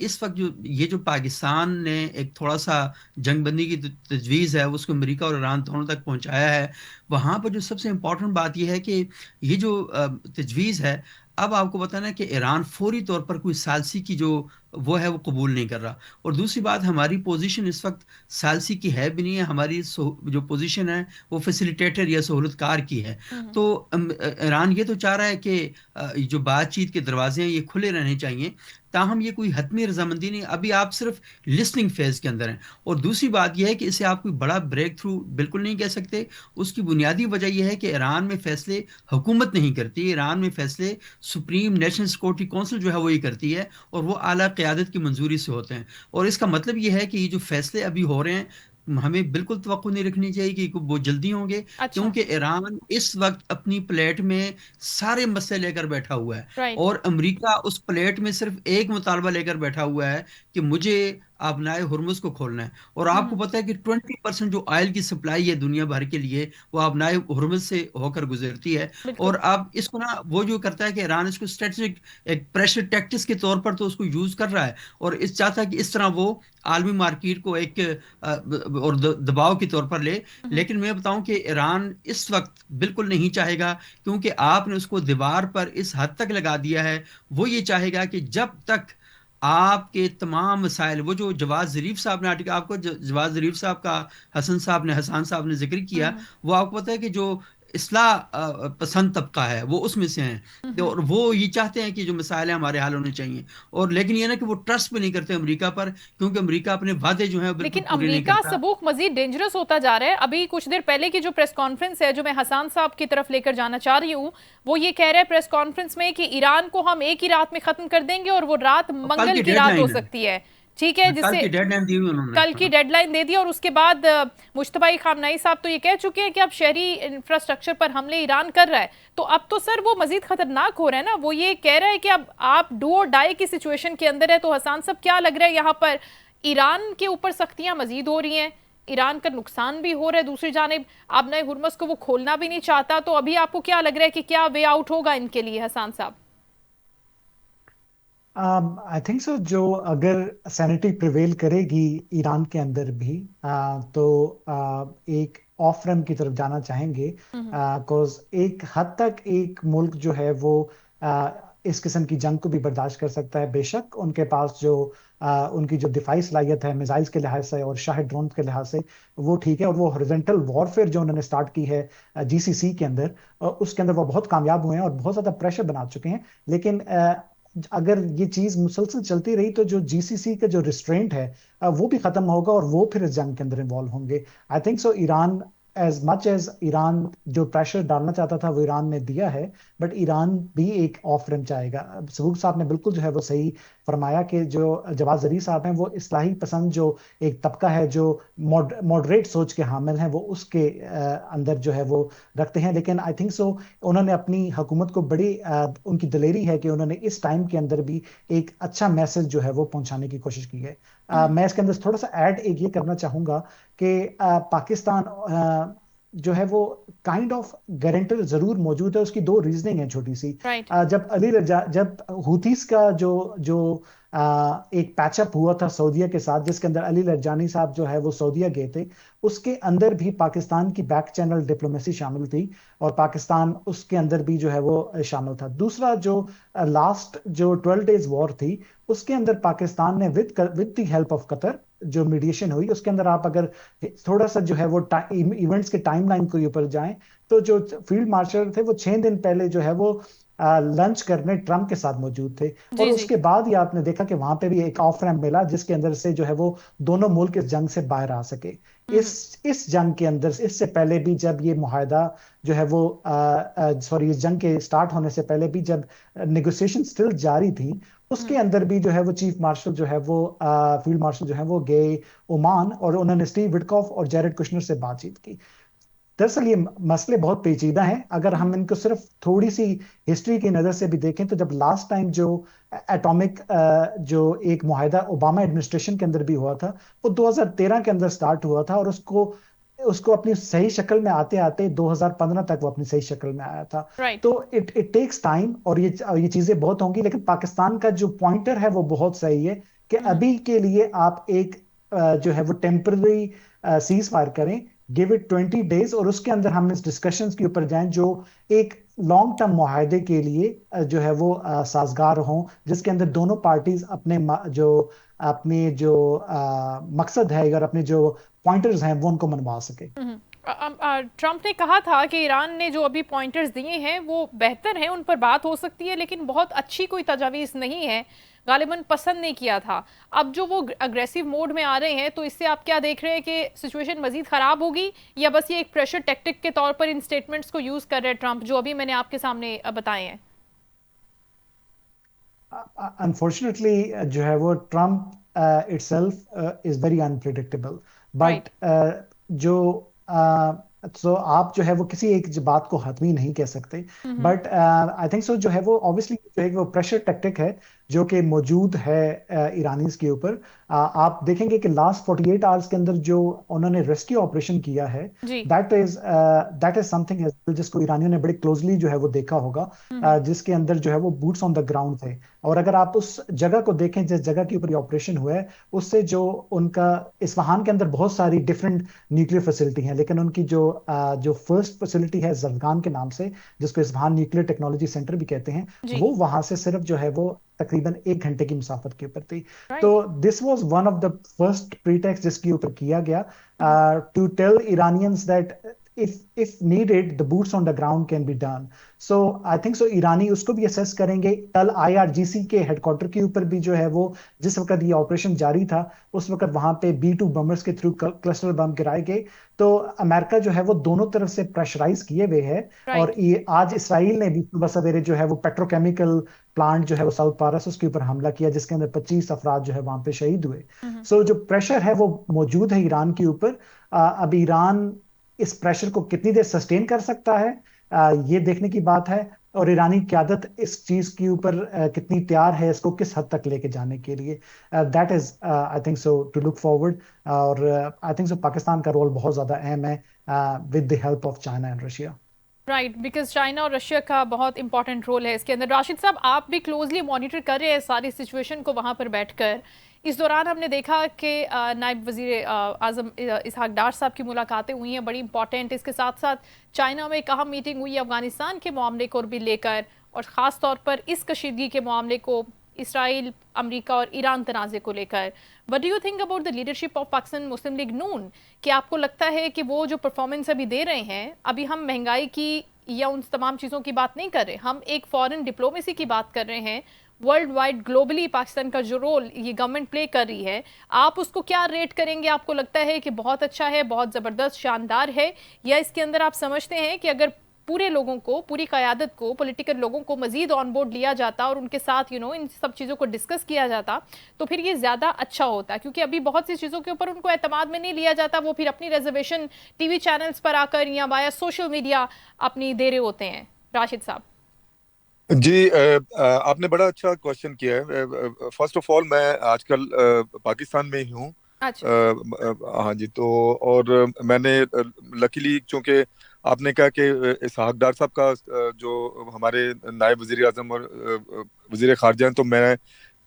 [SPEAKER 3] इस वक्त जो ये जो पाकिस्तान ने एक थोड़ा सा जंगबंदी की तजवीज़ है, उसको अमेरिका और ईरान दोनों तक पहुंचाया है। वहां पर जो सबसे इम्पोर्टेंट बात यह है कि ये जो तजवीज़ है, अब आपको बताना है कि ईरान फौरी तौर पर कोई सालसी की जो वो है वो कबूल नहीं कर रहा। और दूसरी बात, हमारी पोजीशन इस वक्त सालसी की है भी नहीं है, हमारी जो पोजीशन है वो फैसिलिटेटर या सहूलतकार की है।
[SPEAKER 1] हम्म
[SPEAKER 3] तो ईरान ये तो चाह रहा है कि जो बातचीत के दरवाजे हैं ये खुले रहने चाहिए, ताहम ये कोई हतमी रजामंदी नहीं, अभी आप सिर्फ लिसनिंग फेज के अंदर हैं। और दूसरी बात यह है कि इसे आप कोई बड़ा ब्रेक थ्रू बिल्कुल नहीं कह सकते। उसकी बुनियादी वजह यह है कि ईरान में फैसले हुकूमत नहीं करती, ईरान में फैसले सुप्रीम नेशनल सिक्योरिटी काउंसिल जो है वही करती है, और वो आला क़यादत की मंजूरी से होते हैं। और इसका मतलब यह है कि ये जो फैसले अभी हो रहे हैं, हमें बिल्कुल तवक्को नहीं रखनी चाहिए कि वो जल्दी होंगे,
[SPEAKER 1] अच्छा।
[SPEAKER 3] क्योंकि ईरान इस वक्त अपनी प्लेट में सारे मसले लेकर बैठा हुआ है,
[SPEAKER 1] राइट।
[SPEAKER 3] और अमेरिका उस प्लेट में सिर्फ एक मुतालबा लेकर बैठा हुआ है कि मुझे आपनाए हुर्मुज को खोलना है। और आपको
[SPEAKER 1] हम्म।
[SPEAKER 3] पता है कि 20% जो ऑयल की सप्लाई है दुनिया भर के लिए, वो आपनाए हुर्मुज से होकर गुजरती है।
[SPEAKER 1] बिल्कुल।
[SPEAKER 3] और अब इसको ना वो जो करता है कि ईरान इसको स्ट्रेटेजिक एक प्रेशर टैक्टिक्स के तौर पर तो उसको यूज कर रहा है, और इस चाहता है कि इस तरह वो आलमी मार्केट को एक और दबाव के तौर पर ले।
[SPEAKER 1] हम्म
[SPEAKER 3] लेकिन मैं बताऊं कि ईरान इस वक्त बिल्कुल नहीं चाहेगा, क्योंकि आपने उसको दीवार पर इस हद तक लगा दिया है। वो ये चाहेगा कि जब तक आपके तमाम मसाइल, वो जो जवाद जरीफ साहब ने आर्टिकल, आपको जवाद जरीफ साहब का हसन साहब ने जिक्र किया,
[SPEAKER 1] हम्म
[SPEAKER 3] वो आपको पता है कि जो इस्लाह पसंद तबका है वो उसमें से हैं। और वो ये चाहते हैं कि जो मसाइल हैं हमारे हल होने चाहिए। और लेकिन ये ना कि वो ट्रस्ट भी नहीं करते अमेरिका पर, क्योंकि अमेरिका अपने वादे जो हैं वो बिल्कुल
[SPEAKER 1] लेकिन
[SPEAKER 3] पूरे नहीं
[SPEAKER 1] अमेरिका
[SPEAKER 3] करता।
[SPEAKER 1] सबूक मजीद डेंजरस होता जा रहा है। अभी कुछ देर पहले की जो प्रेस कॉन्फ्रेंस है, जो मैं हसन साहब की तरफ लेकर जाना चाह रही हूँ, वो ये कह रहे हैं प्रेस कॉन्फ्रेंस में कि ईरान को हम एक ही रात में खत्म कर देंगे, और वो रात
[SPEAKER 3] और कल
[SPEAKER 1] मंगल
[SPEAKER 3] की
[SPEAKER 1] की रात हो
[SPEAKER 3] डेडलाइन है,
[SPEAKER 1] सकती है। ठीक है,
[SPEAKER 3] कल
[SPEAKER 1] जिससे
[SPEAKER 3] की डेडलाइन दी हुई उन्होंने।
[SPEAKER 1] कल की
[SPEAKER 3] हाँ।
[SPEAKER 1] डेडलाइन दे दी। और उसके बाद मुश्तबा खामनाई साहब तो ये कह चुके हैं कि अब शहरी इंफ्रास्ट्रक्चर पर हमले ईरान कर रहा है। तो अब तो सर वो मजीद खतरनाक हो रहा है ना। वो ये कह रहा है कि अब आप डू और डाई की सिचुएशन के अंदर है। तो हसन साहब क्या लग रहा है, यहाँ पर ईरान के ऊपर सख्तियां मजीद हो रही हैं, ईरान का नुकसान भी हो रहा है, दूसरी जानिब आपने हुर्मुज़ को वो खोलना भी नहीं चाहता। तो अभी आपको क्या लग रहा है कि क्या वे आउट होगा इनके लिए, हसन साहब?
[SPEAKER 4] आई थिंक सो, जो अगर सैनिटी प्रिवेल करेगी ईरान के अंदर भी, तो एक ऑफ रैम की तरफ जाना चाहेंगे। बिकॉज एक हद तक एक मुल्क जो है वो इस किस्म की जंग को भी बर्दाश्त कर सकता है। बेशक उनके पास जो उनकी जो दिफाई सलाहियत है मिसाइल्स के लिहाज से और शाहिद ड्रोन के लिहाज से, वो ठीक है। और वो हॉरिजॉन्टल वॉरफेयर जो उन्होंने स्टार्ट की है जीसीसी के अंदर, उसके अंदर वो बहुत कामयाब हुए हैं और बहुत ज्यादा प्रेशर बना चुके हैं। लेकिन अगर ये चीज मुसलसल चलती रही तो जो जीसीसी का जो रिस्ट्रेंट है वो भी खत्म होगा और वो फिर इस जंग के अंदर इन्वॉल्व होंगे। I think so Iran as much as Iran जो प्रेशर डालना चाहता था वो ईरान ने दिया है, बट ईरान भी एक ऑफ रैंप चाहेगा। सबूक साहब ने बिल्कुल जो है वो सही फरमाया कि जो जवाद ज़रीफ साहब हैं वो इस्लाही पसंद जो एक तबका है जो मॉडरेट सोच के हामिल हैं, वो उसके अंदर जो है वो रखते हैं। लेकिन आई थिंक सो उन्होंने अपनी हुकूमत को बड़ी उनकी दिलेरी है कि उन्होंने इस टाइम के अंदर भी एक अच्छा मैसेज जो है वो पहुंचाने की कोशिश की है। मैं इसके अंदर थोड़ा सा ऐड एक ये करना चाहूंगा कि पाकिस्तान जो है वो काइंड ऑफ गारंटर जरूर मौजूद है। उसकी दो रीजनिंग है छोटी सी।
[SPEAKER 1] राइट।
[SPEAKER 4] जब हुतीस का जो जो एक पैचअप हुआ था सऊदीया के साथ, जिसके अंदर अली लरजानी साहब जो है वो सऊदीया गए थे, उसके अंदर भी पाकिस्तान की बैक चैनल डिप्लोमेसी शामिल थी और पाकिस्तान उसके अंदर भी जो है वो शामिल था। दूसरा जो लास्ट जो 12 डेज वॉर थी, उसके अंदर पाकिस्तान ने with the help of Qatar जो मीडिएशन हुई, उसके अंदर आप अगर थोड़ा सा जो है वो इवेंट्स के टाइमलाइन के ऊपर जाएं, तो जो फील्ड मार्शल थे वो 6 दिन पहले जो है वो लंच करने ट्रंप के साथ मौजूद थे। और उसके बाद ही आपने देखा कि वहां पे भी एक ऑफ रैंप मिला जिसके अंदर से जो है वो दोनों मुल्क इस जंग से बाहर आ सके। इस जंग के अंदर इससे पहले भी जब ये मुआहदा जो है वो सॉरी इस जंग के स्टार्ट होने से पहले भी जब नेगोशिएशन स्टिल जारी थी, उसके अंदर भी जो है वो चीफ मार्शल जो है वो फील्ड मार्शल जो है वो गए ओमान और उन्होंने स्टीव विटकॉफ और जेरेड कुशनर से बातचीत की। दरअसल ये मसले बहुत पेचीदा हैं। अगर हम इनको सिर्फ थोड़ी सी हिस्ट्री की नजर से भी देखें तो जब लास्ट टाइम जो एटॉमिक जो एक मुआहदा ओबामा एडमिनिस्ट्रेशन के अंदर भी हुआ था, वो 2013 के अंदर स्टार्ट हुआ था और उसको अपनी सही शक्ल में आते आते 2015 तक वो अपनी सही शक्ल में आया था। तो इट टेक्स टाइम और ये चीजें बहुत होंगी। लेकिन पाकिस्तान का जो पॉइंटर है वो बहुत सही है कि अभी के लिए आप एक जो है वो टेम्पररी सीज फायर करें, गिव इट 20 डेज, और उसके अंदर हम इस डिस्कशंस के ऊपर जाएं जो एक लॉन्ग टर्म मुआहदे के लिए जो है वो साजगार हों, जिसके अंदर दोनों पार्टीज अपने जो मकसद है और अपने जो पॉइंटर्स हैं वो उनको मनवा सके।
[SPEAKER 1] ट्रंप ने कहा था कि ईरान ने जो अभी पॉइंटर्स दिए हैं वो बेहतर हैं, उन पर बात हो सकती है, लेकिन बहुत अच्छी कोई तजावीज़ नहीं है, गालिबन पसंद नहीं किया था। अब जो वो अग्रेसिव मोड में आ रहे हैं, तो इससे आप क्या देख रहे हैं कि सिचुएशन मजीद ख़राब होगी या बस ये एक प्रेशर टैक्टिक के तौर पर इन स्टेटमेंट्स को यूज़ कर रहे हैं ट्रंप, जो अभी मैंने आपके सामने बताए हैं?
[SPEAKER 4] अनफॉर्चुनेटली जो है वो Trump itself is very unpredictable, but जो तो आप जो है वो किसी एक बात को हतमी नहीं कह सकते। बट आई थिंक सो जो है वो ऑब्वियसली जो है वो प्रेशर टैक्टिक है जो कि मौजूद है ईरानीज के ऊपर। आप देखेंगे कि लास्ट 48 आवर्स के अंदर जो उन्होंने रेस्क्यू ऑपरेशन किया है, दैट इज समथिंग जिसको ईरानियों ने बड़े क्लोजली जो है वो देखा होगा, जिसके अंदर जो है वो बूट्स ऑन द ग्राउंड थे। और अगर आप उस जगह को देखें जिस जगह के ऊपर ये ऑपरेशन हुआ है, उससे जो उनका इस्फहान के अंदर बहुत सारी डिफरेंट न्यूक्लियर फैसिलिटी हैं, लेकिन उनकी जो फर्स्ट फैसिलिटी है जरगान के नाम से, जिसको इस्फहान न्यूक्लियर टेक्नोलॉजी सेंटर भी कहते हैं, वो वहां से सिर्फ जो है वो तकरीबन 1 घंटे की मुसाफत के ऊपर थी। तो this was one of the first pretext जिसके ऊपर किया गया to tell Iranians that if needed the boots on the ground can be done. So I think so ईरानी उसको भी असेस करेंगे। कल IRGC के हेडक्वार्टर के ऊपर भी जो है वो जिस वक्त ये ऑपरेशन जारी था, उस वक्त वहां पे B2 बम्बर्स के थ्रू क्लस्टर बम गिराए गए। तो अमेरिका जो है वो दोनों तरफ से प्रेशराइज किए हुए है। और ये आज इसराइल ने भी सुबह सवेरे जो है वो पेट्रोकेमिकल प्लांट जो है वो साउथ पारस उसके ऊपर हमला किया, जिसके अंदर 25 अफराद जो है वहां पे शहीद हुए। सो जो प्रेशर है वो मौजूद है ईरान के ऊपर। अब ईरान इस प्रेशर को कितनी देर सस्टेन कर सकता है, ये देखने की बात है। और ईरानी क़यादत इस चीज के ऊपर कितनी तैयार है इसको किस हद तक लेके जाने के लिए, that is I think so to look forward. और आई थिंक सो पाकिस्तान का रोल बहुत ज्यादा अहम है with the help of China and Russia.
[SPEAKER 1] Right, because China और रशिया का बहुत इंपॉर्टेंट रोल है इसके अंदर। राशिद साहब, आप भी क्लोजली मॉनिटर कर रहे हैं सारी सिचुएशन को वहाँ पर बैठकर। इस दौरान हमने देखा कि नायब वज़ीर आज़म इसहाक डार साहब की मुलाकातें हुई हैं, बड़ी इंपॉर्टेंट। इसके साथ साथ चाइना में एक अहम मीटिंग हुई अफ़गानिस्तान के मामले को भी लेकर, और ख़ास तौर पर इस कशीदगी के मामले को, इसराइल, अमेरिका और ईरान तनाज़े को लेकर। What do you think about the leadership of Pakistan Muslim League Noon? कि आपको लगता है कि वो जो परफॉर्मेंस अभी दे रहे हैं, अभी हम महंगाई की या उन तमाम चीज़ों की बात नहीं कर रहे, हम एक फॉरेन डिप्लोमेसी की बात कर रहे हैं, वर्ल्ड वाइड ग्लोबली पाकिस्तान का जो रोल ये गवर्नमेंट प्ले कर रही है, आप उसको क्या रेट करेंगे? आपको लगता है कि बहुत अच्छा है, बहुत ज़बरदस्त, शानदार है, या इसके अंदर आप समझते हैं कि अगर पूरे लोगों को, पूरी क़यादत को, पॉलिटिकल लोगों को मजीद ऑन बोर्ड लिया जाता और उनके साथ इन सब चीज़ों को डिस्कस किया जाता तो फिर ये ज़्यादा अच्छा होता? क्योंकि अभी बहुत सी चीज़ों के ऊपर उनको एतमाद में नहीं लिया जाता, वो फिर अपनी रिजर्वेशन टीवी चैनल्स पर आकर या वाया सोशल मीडिया अपनी दे रहे होते हैं। राशिद साहब
[SPEAKER 2] जी, आपने बड़ा अच्छा क्वेश्चन किया है। फर्स्ट ऑफ ऑल मैं आजकल पाकिस्तान में ही हूँ।
[SPEAKER 1] अच्छा।
[SPEAKER 2] हाँ जी, तो और मैंने लकीली, चूंकि आपने कहा कि इसहाक डार साहब का जो हमारे नायब वजीर आजम और वजीर खारजा हैं, तो मैं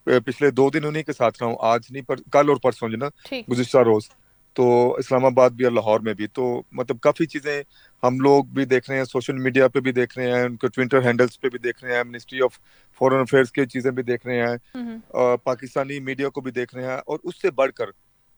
[SPEAKER 2] पिछले 2 दिन उन्हीं के साथ रहा हूँ, आज नहीं पर कल और परसों जो ना
[SPEAKER 1] ठीक।
[SPEAKER 2] गुज़िश्ता रोज, तो इस्लामाबाद भी और लाहौर में भी। तो मतलब काफ़ी चीज़ें हम लोग भी देख रहे हैं, सोशल मीडिया पे भी देख रहे हैं, उनके ट्विटर हैंडल्स पे भी देख रहे हैं, मिनिस्ट्री ऑफ फॉरेन अफेयर्स की चीज़ें भी देख रहे हैं, पाकिस्तानी मीडिया को भी देख रहे हैं। और उससे बढ़कर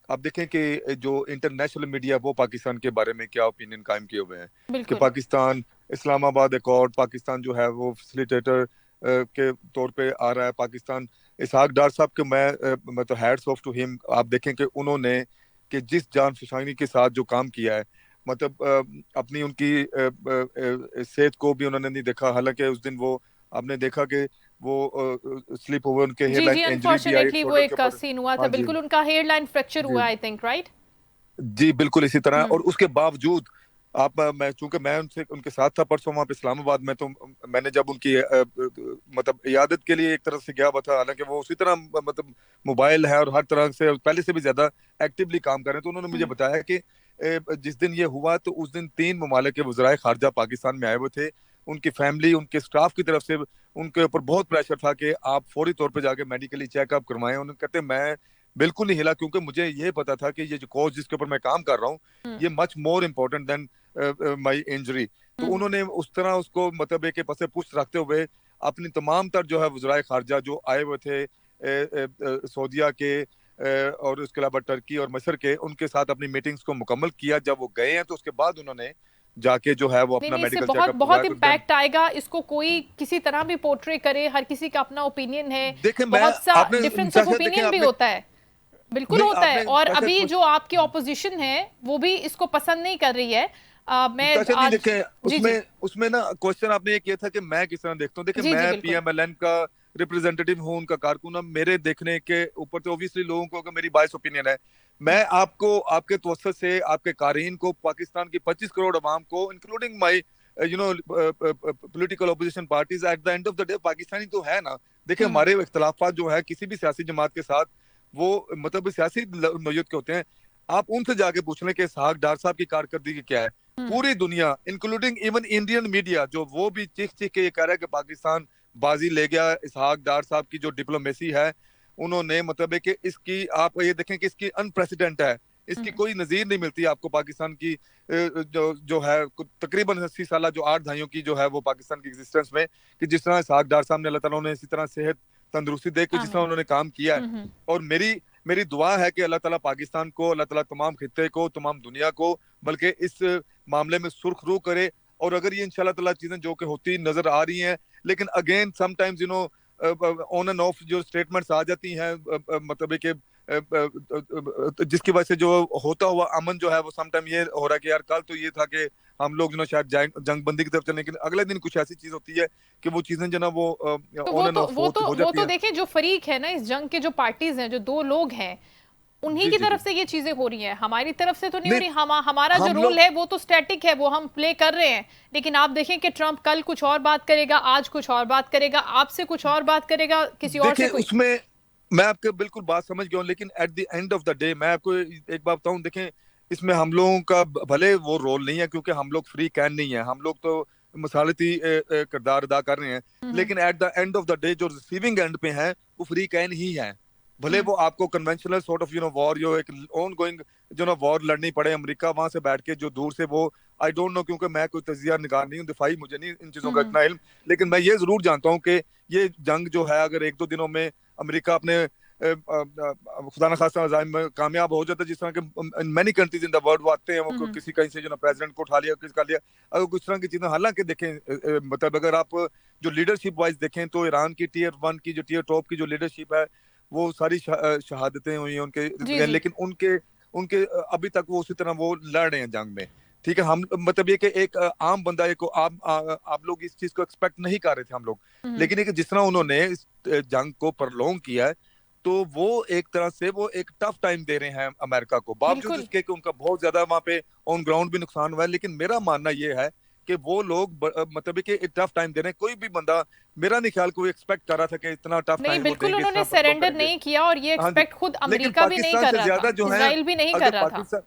[SPEAKER 2] आप देखें कि जो इंटरनेशनल मीडिया वो पाकिस्तान के बारे में क्या ओपिनियन कायम किए हुए हैं कि
[SPEAKER 1] बिल्कुल।
[SPEAKER 2] पाकिस्तान इस्लामाबाद अकॉर्ड, पाकिस्तान जो है वो फैसिलिटेटर के तौर पे आ रहा है। पाकिस्तान इसहाक डार साहब के मैं मतलब हैट्स ऑफ टू हिम। आप देखें कि उन्होंने कि जिस जान फिशानी के साथ जो काम किया है, मतलब अपनी उनकी सेहत को भी उन्होंने नहीं देखा। हालांकि उस दिन वो आपने देखा कि वो स्लिप ओवर, उनके
[SPEAKER 1] जी
[SPEAKER 2] हेयरलाइन
[SPEAKER 1] जी,
[SPEAKER 2] इंजरी भी आई
[SPEAKER 1] अनफॉर्चुनेटली वो
[SPEAKER 2] शोल्डर के
[SPEAKER 1] एक
[SPEAKER 2] ऊपर।
[SPEAKER 1] सीन हुआ था,
[SPEAKER 2] हाँ जी
[SPEAKER 1] बिल्कुल उनका हेयरलाइन फ्रैक्चर हुआ,
[SPEAKER 2] जी
[SPEAKER 1] आई थिंक, राइट?
[SPEAKER 2] जी, बिल्कुल इसी तरह। और उसके बावजूद आप मैं चूंकि मैं उनसे उनके साथ था परसों वहां पे इस्लामाबाद में, तो मैंने जब उनकी मतलब इयादत के लिए एक तरह से गया हुआ था, हालांकि वो उसी तरह मतलब मोबाइल है और हर तरह से पहले से भी ज्यादा एक्टिवली काम कर रहे हैं। तो उन्होंने मुझे बताया कि जिस दिन ये हुआ तो उस दिन 3 ममालिक के वज़राए खारजा पाकिस्तान में आए हुए थे। उनकी फैमिली, उनके स्टाफ की तरफ से उनके ऊपर बहुत प्रेशर था कि आप फौरी तौर पे जाके मेडिकली चेकअप करवाएं। उन्होंने कहते मैं बिल्कुल नहीं हिला, क्योंकि मुझे ये पता था कि ये जो कॉज जिसके ऊपर मैं काम कर रहा हूँ ये मच मोर इम्पोर्टेंट देन माई इंजरी। तो उन्होंने उस तरह उसको मतलब एक पसे पुष्ट रखते हुए अपनी तमाम तर जो है वज़राए खारजा जो आए हुए थे सऊदीया के और उसके अलावा टर्की और मिस्र के, उनके साथ अपनी मीटिंग्स को मुकम्मल किया। जब वो गए हैं तो उसके बाद उन्होंने जाके जो है वो
[SPEAKER 1] नहीं
[SPEAKER 2] अपना
[SPEAKER 1] नहीं, इससे
[SPEAKER 2] मेडिकल
[SPEAKER 1] बहुत
[SPEAKER 2] चेकअप
[SPEAKER 1] बहुत
[SPEAKER 2] करवाया। तो देन
[SPEAKER 1] इम्पैक्ट आएगा। इसको कोई किसी तरह भी पोर्ट्रे करे, हर किसी का अपना ओपिनियन है,
[SPEAKER 2] देखें, मैं
[SPEAKER 1] बहुत सा
[SPEAKER 2] आपने
[SPEAKER 1] डिफरेंस ऑफ
[SPEAKER 2] देखें
[SPEAKER 1] ओपिनियन भी
[SPEAKER 2] आपने
[SPEAKER 1] होता है, बिल्कुल
[SPEAKER 2] नहीं
[SPEAKER 1] होता है।
[SPEAKER 2] आपने
[SPEAKER 1] और
[SPEAKER 2] ताशा
[SPEAKER 1] अभी
[SPEAKER 2] कुछ
[SPEAKER 1] जो आपकी ऑपोजिशन है वो भी इसको पसंद नहीं कर रही है। मैं
[SPEAKER 2] ताशा नहीं,
[SPEAKER 1] आज
[SPEAKER 2] देखें
[SPEAKER 1] जी जी
[SPEAKER 2] उसमें उसमें ना क्वेश्चन आपने ये किया था कि मैं किस तरह देखता हूँ। देखें,
[SPEAKER 1] जी जी
[SPEAKER 2] मैं
[SPEAKER 1] बिल्कुल।
[SPEAKER 2] पीएमएलएन का रिप्रेजेंटेटिव हूँ, उनका कारकुन। अब मेरे देखने के ऊपर तो ऑब्वियसली लोगों को अगर मेरी बायस ओपिनियन है, मैं आपको आपके तवज्जुह से आपके कारीन को, पाकिस्तान की 25 करोड़ अवाम को, including my political opposition parties, at the end of the day Pakistani तो है ना। देखिए, हमारे इख्तलाफात जो है किसी भी सियासी जमात के साथ वो मतलब सियासी नोयत के होते हैं। आप उनसे जाके पूछ लें कि इसहाक डार साहब की कारकर्दगी क्या है। पूरी दुनिया इंक्लूडिंग इवन इंडियन मीडिया जो वो भी चीख चीख के ये कह रहा है कि पाकिस्तान बाजी ले गया। इसहाक डार साहब की जो डिप्लोमेसी है, उन्होंने मतलब है कि इसकी आप ये देखें कि इसकी अनप्रेसिडेंट है, इसकी कोई नजीर नहीं मिलती आपको पाकिस्तान की। जो जो है तकरीबन 80 साल जो 8 दहाइयों की जो है वो पाकिस्तान की एग्जिस्टेंस में, कि जिस तरह इसहाक डार साहब ने, अल्लाह ताला उन्हें इसी तरह सेहत तंदुरुस्ती दे के जिस तरह
[SPEAKER 1] आमीन।
[SPEAKER 2] उन्होंने काम किया है। और मेरी मेरी दुआ है कि अल्लाह ताला पाकिस्तान को, अल्लाह ताला तमाम खित्ते को, तमाम दुनिया को बल्कि इस मामले में सुर्ख रू करे। और अगर ये इंशाल्लाह ताला चीजें जो कि होती नजर आ रही हैं, लेकिन again sometimes on end of जो स्टेटमेंट्स आ जाती हैं, मतलब है कि जिसकी वजह से जो होता हुआ अमन जो है वो समटाइम ये हो रहा है कि यार कल तो ये था कि हम लोग शायद जंग बंदी की तरफ चले, लेकिन अगले दिन कुछ ऐसी चीज होती है कि वो चीजें जो ना वो
[SPEAKER 1] तो
[SPEAKER 2] ऑन एंड ऑफ हो
[SPEAKER 1] वो
[SPEAKER 2] जाती
[SPEAKER 1] तो
[SPEAKER 2] है।
[SPEAKER 1] देखें, जो फरीक है ना इस जंग के, जो पार्टीज हैं, जो दो लोग हैं, उन्हीं
[SPEAKER 2] जी
[SPEAKER 1] की
[SPEAKER 2] जी जी
[SPEAKER 1] तरफ से ये चीजें हो रही हैं, हमारी तरफ से तो नहीं हो
[SPEAKER 2] नहीं,
[SPEAKER 1] रही। हमारा जो
[SPEAKER 2] हम
[SPEAKER 1] रोल
[SPEAKER 2] लोग
[SPEAKER 1] है वो तो स्टैटिक है, वो हम प्ले कर रहे हैं। लेकिन आप देखें कि ट्रंप कल कुछ और बात करेगा, आज कुछ और बात करेगा, आपसे कुछ और बात करेगा, किसी और से
[SPEAKER 2] देखिए
[SPEAKER 1] कोई।
[SPEAKER 2] उसमें मैं आपके बिल्कुल बात समझ गया हूँ, लेकिन at the end of the day मैं आपको एक बात बताऊं। देखें, इसमें हम लोगों का भले वो रोल नहीं है, क्योंकि हम लोग फ्री कैन नहीं है, हम लोग तो मसालती किरदार अदा कर रहे हैं। लेकिन at the end of the day जो रिसीविंग एंड पे है वो फ्री कैन ही है। भले वो आपको कन्वेंशनल सॉर्ट ऑफ वॉर, जो एक ऑन गोइंग जो ना वॉर लड़नी पड़े अमेरिका वहां से बैठ के जो दूर से वो, आई डोंट नो, क्योंकि मैं कोई तजिया निगार नहीं हूँ, दिफाई मुझे नहीं इन चीजों का इतना इल्म। लेकिन मैं ये जरूर जानता हूँ कि ये जंग जो है अगर 1-2 दिनों में अमेरिका अपने खुदा न खास्ता कामयाब हो जाता है, जिस तरह के many countries in the world वो आते हैं, वो किसी कहीं से जो ना प्रेसिडेंट को उठा लिया, किसी का लिया, अगर कुछ तरह की चीजें, हालांकि देखें मतलब अगर आप जो लीडरशिप वाइज देखें तो ईरान की टीयर 1 की जो टीयर टॉप की जो लीडरशिप है वो सारी शहादतें हुई हैं उनके, लेकिन उनके अभी तक वो उसी तरह वो लड़ रहे हैं जंग में। ठीक है, हम मतलब ये कि एक आम बंदा को आप लोग इस चीज को एक्सपेक्ट नहीं कर रहे थे हम लोग, लेकिन जिस तरह उन्होंने इस जंग को प्रलोंग किया है, तो वो एक तरह से वो एक टफ टाइम दे रहे हैं अमेरिका को, बावजूद इसके कि उनका बहुत ज्यादा वहां पे ऑन ग्राउंड भी नुकसान हुआ है। लेकिन मेरा मानना ये है कि वो लोग मतलब कि टफ टाइम दे रहे हैं। कोई भी बंदा, मेरा नहीं ख्याल कोई एक्सपेक्ट कर रहा था कि इतना टफ टाइम
[SPEAKER 1] बिल्कुल उन्होंने सरेंडर नहीं किया, और ये एक्सपेक्ट खुद अमेरिका भी नहीं कर रहा था, इजराइल भी नहीं कर रहा था।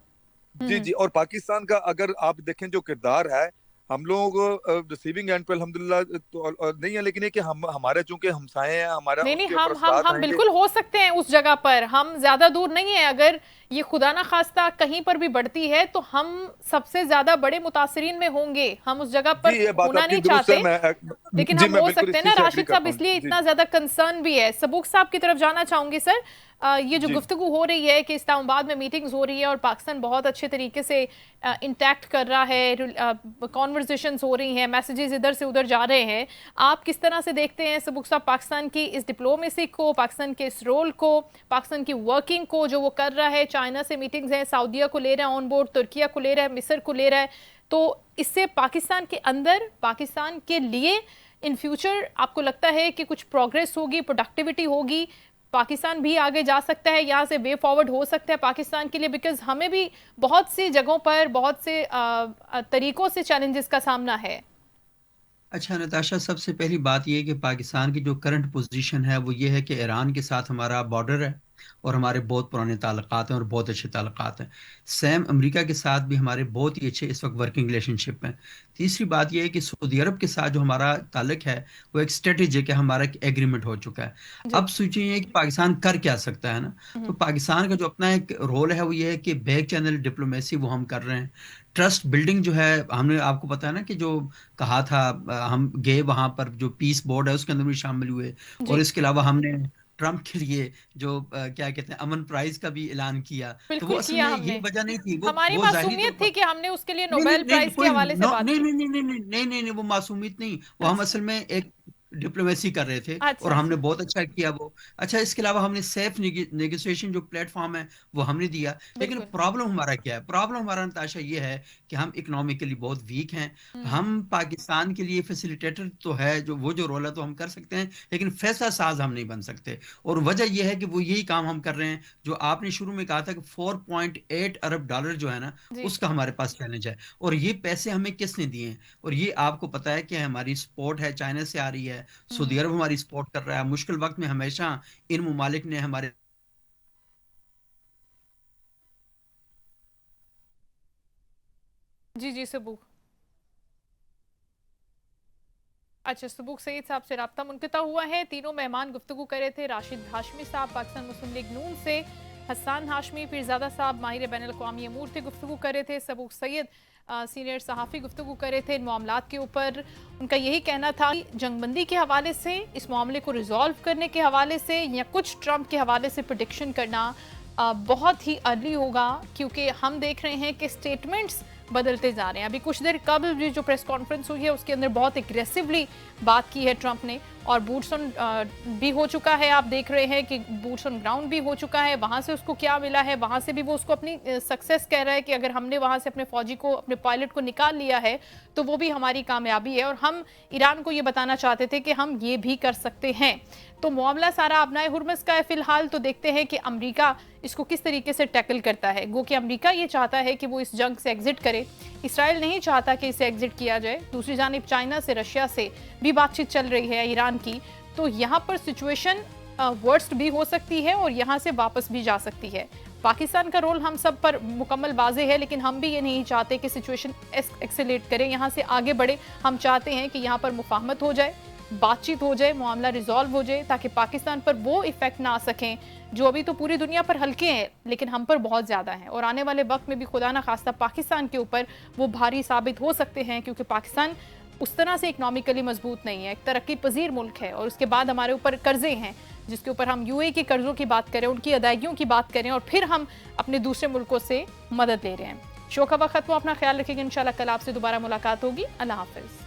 [SPEAKER 2] जी, और पाकिस्तान का अगर आप देखें जो किरदार है, हम लोग रिसीविंग एंड पे अल्हम्दुलिल्लाह तो नहीं है, लेकिन ये कि हमारे चूंकि हमसाए हैं, हमारा
[SPEAKER 1] नहीं हम बिल्कुल हो सकते हैं उस जगह पर, हम ज्यादा दूर नहीं है। अगर ये खुदा ना खास्ता कहीं पर भी बढ़ती है तो हम सबसे ज्यादा बड़े मुतासरीन में होंगे, हम उस जगह पर होना नहीं चाहते, लेकिन हम हो सकते हैं ना। राशिद साहब, इसलिए इतना ज्यादा कंसर्न भी है। सबूक साहब की तरफ जाना चाहूंगी सर। ये जो गुफ्तगू हो रही है कि इस्लामाबाद में मीटिंग्स हो रही है और पाकिस्तान बहुत अच्छे तरीके से इंटैक्ट कर रहा है, कॉन्वर्सेशंस हो रही हैं, मैसेजेस इधर से उधर जा रहे हैं, आप किस तरह से देखते हैं सबूक साहब पाकिस्तान की इस डिप्लोमेसी को, पाकिस्तान के इस रोल को, पाकिस्तान की वर्किंग को जो वो कर रहा है? चाइना से मीटिंग्स हैं, सऊदीया को ले रहा है ऑन बोर्ड, तुर्किया को ले रहा है, मिस्र को ले रहा है, तो इससे पाकिस्तान के अंदर, पाकिस्तान के लिए इन फ्यूचर आपको लगता है कि कुछ प्रोग्रेस होगी, प्रोडक्टिविटी होगी, पाकिस्तान भी आगे जा सकता है, यहाँ से वे फॉरवर्ड हो सकता है पाकिस्तान के लिए? बिकॉज हमें भी बहुत सी जगहों पर बहुत से तरीकों से चैलेंजेस का सामना है।
[SPEAKER 3] अच्छा नताशा, सबसे पहली बात यह है कि पाकिस्तान की जो करंट पोजीशन है वो ये है कि ईरान के साथ हमारा बॉर्डर है और हमारे बहुत पुराने ताल्लुकात हैं और बहुत अच्छे ताल्लुकात हैं। सेम अमेरिका के साथ भी हमारे बहुत ही अच्छे इस वक्त वर्किंग रिलेशनशिप हैं। तीसरी बात यह है कि सऊदी अरब के साथ जो हमारा ताल्लुक है वो एक स्ट्रेटेजिक है, हमारा एक एग्रीमेंट हो चुका है। अब सोचिए कि पाकिस्तान कर क्या सकता है ना, तो पाकिस्तान का जो अपना एक रोल है वो ये है कि बैक चैनल डिप्लोमेसी वो हम कर रहे हैं। ट्रस्ट बिल्डिंग जो है, हमने आपको पता है ना कि जो कहा था, हम गए वहां पर, जो पीस बोर्ड है उसके अंदर भी शामिल हुए, और इसके अलावा हमने ट्रंप के लिए जो क्या कहते हैं अमन प्राइज का भी ऐलान किया। तो वो असल में ये वजह नहीं थी, वो
[SPEAKER 1] हमारी मासूमियत थी कि हमने उसके लिए नोबेल प्राइज के हवाले से बात की।
[SPEAKER 3] नहीं, वो मासूमियत नहीं, वो हम असल में एक डिप्लोमेसी कर रहे थे। और हमने बहुत अच्छा किया वो। अच्छा, इसके अलावा हमने सेफ नेगोशिएशन जो प्लेटफॉर्म है वो हमने दिया। लेकिन प्रॉब्लम हमारा क्या है? प्रॉब्लम हमारा नताशा ये है कि हम इकोनॉमिकली बहुत वीक हैं। हम पाकिस्तान के लिए फैसिलिटेटर तो है, जो रोल है तो हम कर सकते हैं, लेकिन फैसला साज हम नहीं बन सकते। और वजह यह है कि वो यही काम हम कर रहे हैं जो आपने शुरू में कहा था कि 4.8 अरब डॉलर जो है ना, उसका हमारे पास चैलेंज है। और ये पैसे हमें किसने दिए हैं? और ये आपको पता है कि हमारी सपोर्ट है, चाइना से आ रही है, सऊदी अरब हमारी सपोर्ट कर रहा है। मुश्किल वक्त में हमेशा इन मुमालिक ने हमारे
[SPEAKER 1] जी सबूक। अच्छा, सबूक सईद साहब से राब्ता मुनक़ता हुआ है। तीनों मेहमान गुफ्तगू कर रहे थे। राशिद हाशमी साहब पाकिस्तान मुस्लिम लीग नून से, हसन हाशमी पीरजादा साहब माहिर बैनुल अक़वामी अमूर थे, गुफ्तगू कर रहे थे। सबूक सईद सीनियर सहाफ़ी गुफ्तगू कर रहे थे इन मामलात के ऊपर। उनका यही कहना था कि जंगबंदी के हवाले से, इस मामले को रिजॉल्व करने के हवाले से, या कुछ ट्रंप के हवाले से प्रेडिक्शन करना बहुत ही अर्ली होगा, क्योंकि हम देख रहे हैं कि स्टेटमेंट्स बदलते जा रहे हैं। अभी कुछ देर कबल जो प्रेस कॉन्फ्रेंस हुई है उसके अंदर बहुत एग्रेसिवली बात की है ट्रंप ने, और बूट्स ऑन भी हो चुका है। आप देख रहे हैं कि बूट्स ऑन ग्राउंड भी हो चुका है। वहाँ से उसको क्या मिला है, वहाँ से भी वो उसको अपनी सक्सेस कह रहा है कि अगर हमने वहाँ से अपने फौजी को, अपने पायलट को निकाल लिया है तो वो भी हमारी कामयाबी है, और हम ईरान को ये बताना चाहते थे कि हम ये भी कर सकते हैं। तो मामला सारा अपनाए हुर्मस का है फिलहाल। तो देखते हैं कि अमेरिका इसको किस तरीके से टैकल करता है। गो कि अमेरिका ये चाहता है कि वो इस जंग से एग्जिट करे, इसराइल नहीं चाहता कि इसे एग्जिट किया जाए। दूसरी जानिब चाइना से, रशिया से भी बातचीत चल रही है, ईरान की। तो यहाँ पर सिचुएशन वर्स्ट भी हो सकती है और यहाँ से वापस भी जा सकती है। पाकिस्तान का रोल हम सब पर मुकम्मल वाज़ेह है, लेकिन हम भी ये नहीं चाहते कि सिचुएशन एक्सेलेट करे, यहाँ से आगे बढ़े। हम चाहते हैं कि यहाँ पर मुफाहमत हो जाए, बातचीत हो जाए, मामला रिजॉल्व हो जाए, ताकि पाकिस्तान पर वो इफेक्ट ना आ सकें जो अभी तो पूरी दुनिया पर हल्के हैं लेकिन हम पर बहुत ज़्यादा हैं, और आने वाले वक्त में भी खुदा ना खास्ता पाकिस्तान के ऊपर वो भारी साबित हो सकते हैं, क्योंकि पाकिस्तान उस तरह से इकोनॉमिकली मजबूत नहीं है, एक तरक्की पजीर मुल्क है और उसके बाद हमारे ऊपर कर्जे हैं जिसके ऊपर हम यूएई के कर्जों की बात करें, उनकी अदायगियों की बात करें और फिर हम अपने दूसरे मुल्कों से मदद ले रहे हैं। शो का वक्त खत्म, अपना ख्याल रखिएगा। इंशाल्लाह कल आपसे दोबारा मुलाकात होगी। अल्लाह हाफिज।